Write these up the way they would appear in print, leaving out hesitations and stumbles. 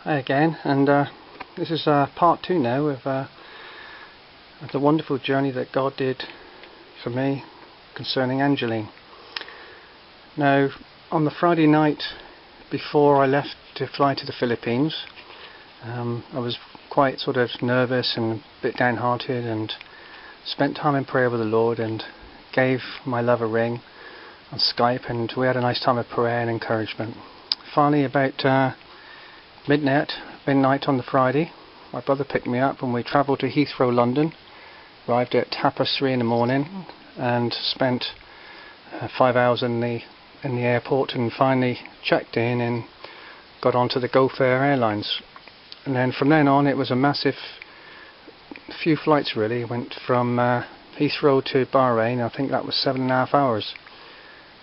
Hi again, and this is part 2 now of the wonderful journey that God did for me concerning Angeline. Now, on the Friday night before I left to fly to the Philippines, I was quite sort of nervous and a bit downhearted, and spent time in prayer with the Lord and gave my love a ring on Skype, and we had a nice time of prayer and encouragement. Finally, about midnight on the Friday, my brother picked me up and we travelled to Heathrow, London. Arrived at 3:30 in the morning and spent 5 hours in the airport, and finally checked in and got onto the Gulf Air Airlines. And then from then on, it was a massive few flights really. Went from Heathrow to Bahrain. I think that was 7.5 hours.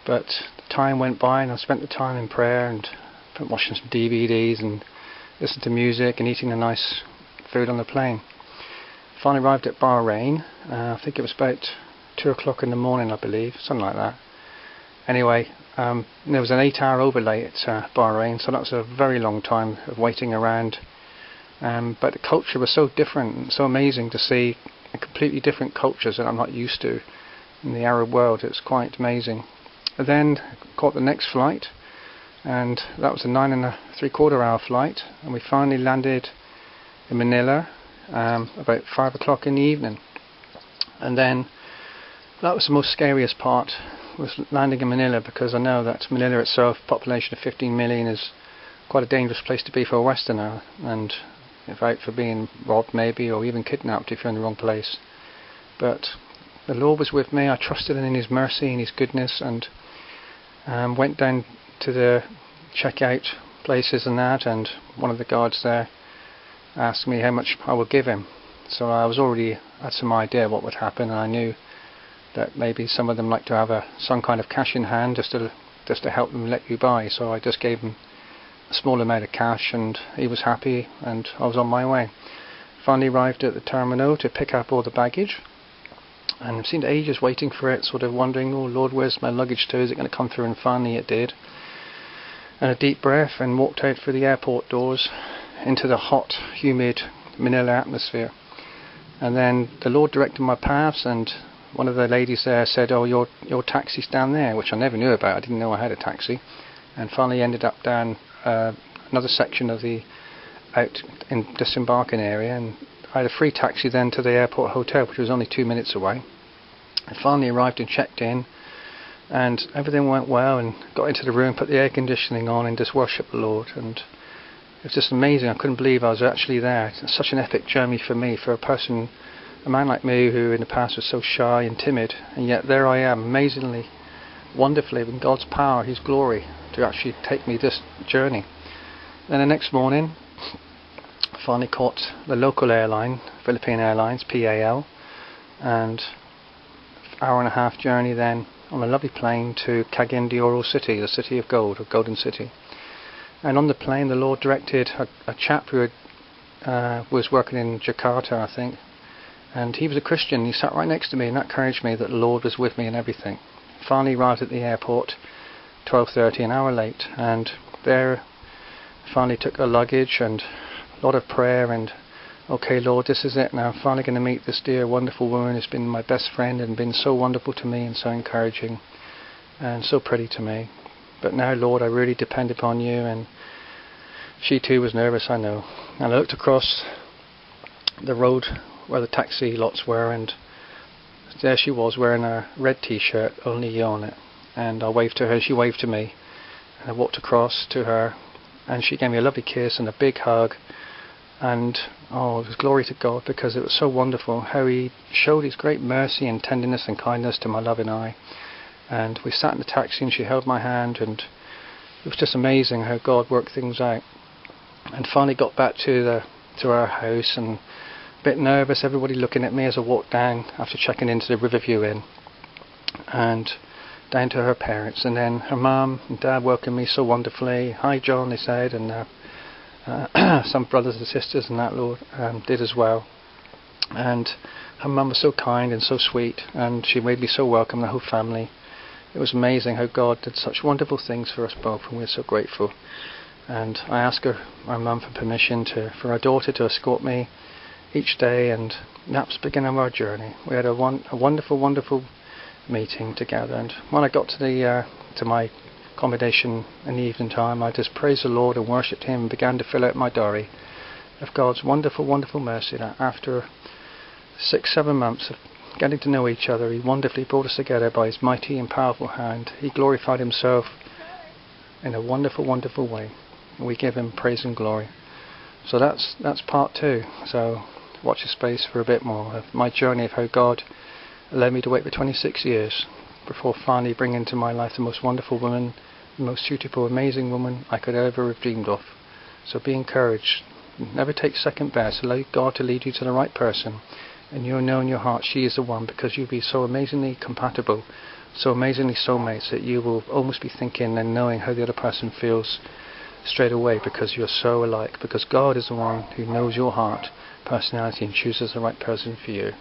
But the time went by and I spent the time in prayer and watching some DVDs and listening to music and eating a nice food on the plane. Finally arrived at Bahrain. I think it was about 2 o'clock in the morning, I believe, something like that. Anyway, there was an 8-hour overlay at Bahrain, so that was a very long time of waiting around. But the culture was so different and so amazing to see completely different cultures that I'm not used to in the Arab world. It's quite amazing. I then caught the next flight, and that was a 9.75 hour flight, and we finally landed in Manila about 5 o'clock in the evening. And then that was the most scariest part, was landing in Manila, because I know that Manila itself, population of 15 million, is quite a dangerous place to be for a Westerner, and if out for being robbed maybe, or even kidnapped if you're in the wrong place. But the Lord was with me. I trusted in His mercy and His goodness, and went down to the checkout places and that, and one of the guards there asked me how much I would give him. So I was already had some idea what would happen, and I knew that maybe some of them like to have some kind of cash in hand just to help them let you by. So I just gave him a small amount of cash, and he was happy, and I was on my way. Finally arrived at the terminal to pick up all the baggage, and I've seen ages waiting for it, sort of wondering, oh Lord, where's my luggage to? Is it going to come through? And finally it did. And a deep breath, and walked out through the airport doors into the hot, humid Manila atmosphere. And then the Lord directed my paths, and one of the ladies there said, oh, your taxi's down there, which I never knew about. I didn't know I had a taxi. And finally ended up down another section of the out in disembarking area, and I had a free taxi then to the airport hotel, which was only 2 minutes away. I finally arrived and checked in, and everything went well, and got into the room, put the air conditioning on, and just worshipped the Lord. And it was just amazing. I couldn't believe I was actually there. It's such an epic journey for me, for a man like me who in the past was so shy and timid, and yet there I am, amazingly, wonderfully, in God's power, His glory, to actually take me this journey. Then the next morning, I finally caught the local airline, Philippine Airlines, PAL, and hour-and-a-half journey then on a lovely plane to Cagayan de Oro City, the city of gold, or Golden City. And on the plane the Lord directed a chap who was working in Jakarta, I think, and he was a Christian. He sat right next to me, and that encouraged me that the Lord was with me in everything. Finally arrived at the airport 12:30, an hour late, and there finally took the luggage and a lot of prayer, and okay Lord, this is it now. I'm finally going to meet this dear wonderful woman who's been my best friend and been so wonderful to me and so encouraging and so pretty to me. But now Lord, I really depend upon you. And she too was nervous, I know. And I looked across the road where the taxi lots were, and there she was wearing a red t-shirt, only you on it. And I waved to her, she waved to me, and I walked across to her, and she gave me a lovely kiss and a big hug. And oh, it was glory to God, because it was so wonderful how He showed His great mercy and tenderness and kindness to my love and I. And we sat in the taxi and she held my hand, and it was just amazing how God worked things out. And finally got back to our house, and a bit nervous, everybody looking at me as I walked down after checking into the Riverview Inn, and down to her parents, and then her mum and dad welcomed me so wonderfully. Hi John, they said, and some brothers and sisters and that Lord did as well. And her mum was so kind and so sweet, and she made me so welcome, the whole family. It was amazing how God did such wonderful things for us both, and we're so grateful. and I asked my mum for permission for our daughter to escort me each day, and that's the beginning of our journey. We had a wonderful meeting together, and when I got to my accommodation in the evening time, I just praised the Lord and worshipped Him and began to fill out my diary of God's wonderful mercy, that after 6-7 months of getting to know each other, He wonderfully brought us together by His mighty and powerful hand. He glorified Himself in a wonderful way, and we give Him praise and glory. So that's part 2. So watch the space for a bit more of my journey of how God allowed me to wait for 26 years before finally bringing into my life the most wonderful woman, the most suitable, amazing woman I could ever have dreamed of. So be encouraged. Never take second best. Allow God to lead you to the right person, and you'll know in your heart she is the one, because you'll be so amazingly compatible, so amazingly soulmates, that you will almost be thinking and knowing how the other person feels straight away, because you're so alike, because God is the one who knows your heart, personality, and chooses the right person for you.